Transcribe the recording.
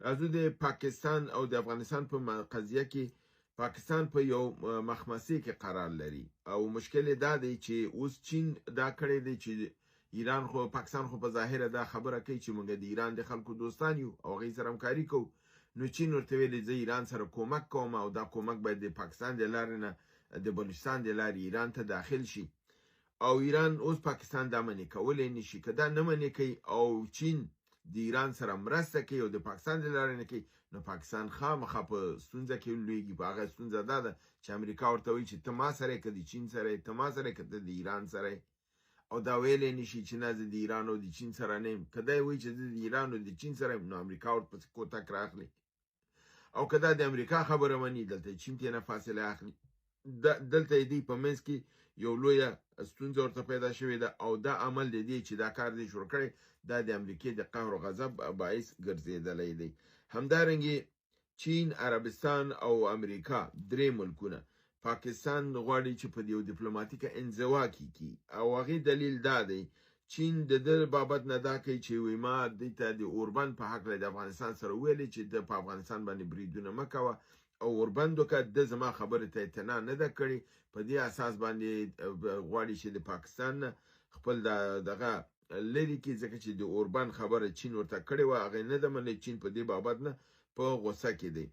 راځو د پاکستان او د افغانستان په قضیه کې پاکستان په یو مخمسي کې قرار لري او مشکل دا دی چې اوس چین دا کړی دی چې ایران خو پاکستان خو په ظاهره دا خبره کوي چې موږ د ایران د خلکو دوستان یو او هغوی سره همکاري کوو نو چین ورته ویلي زه ایران سره کومک کوم او دا کومک باید د پاکستان د لارې نه د بلوچستان د لارې ایران ته داخل شي او ایران اوس پاکستان دا منې کولی نشي که دا نه منې کوي او چین د ایران سره مرسته کوي او د پاکستان د لارې نه کوي نو پاکستان خامخا په ستونزه کې لویږي په هغه ستونزه دا ده چې امریکا ورته وایي چې ته ما سره یې که د چین سره یې ته ما سره یې که ته د ایران سره یې او دا ویلی نشي چې نه زه د ایران او د چین سره نه یم که دا یې وایي چې زه د ایران او د چین سره یم نو امریکا ورپسې کوتک راخلي او که دا د امریکا خبره مني دلته چین ترې نه فاصله اخلي دلته یې دوی په منځ کې یو لویه ستونزه ورته پیدا شوې ده او دا عمل د دې چې دا کار دی شروع کړی دا د امریکې د قهر و غضب باعث ګرځېدلی دی همدارنګې چین عربستان او امریکا درې ملکونه پاکستان غواړي چې په یو ډیپلوماتیکه انزوا کې او هغې دلیل دا دی چین د ده بابت نه دا کوي چې وایي ما دوی ته د اوربند په هکله د افغانستان سره وویلې چې د په افغانستان باندې بریدونه مه کوه او اوربند وکړه د زما خبرې ته اعتنا نه ده کړې په دې اساس باندې غواړي چې د پاکستان نه خپل دغه لرې کړي ځکه چې د اوربند خبره چین ورته کړې وه هغې نه ده منلې چین په دې بابت نه په غوسه کې دی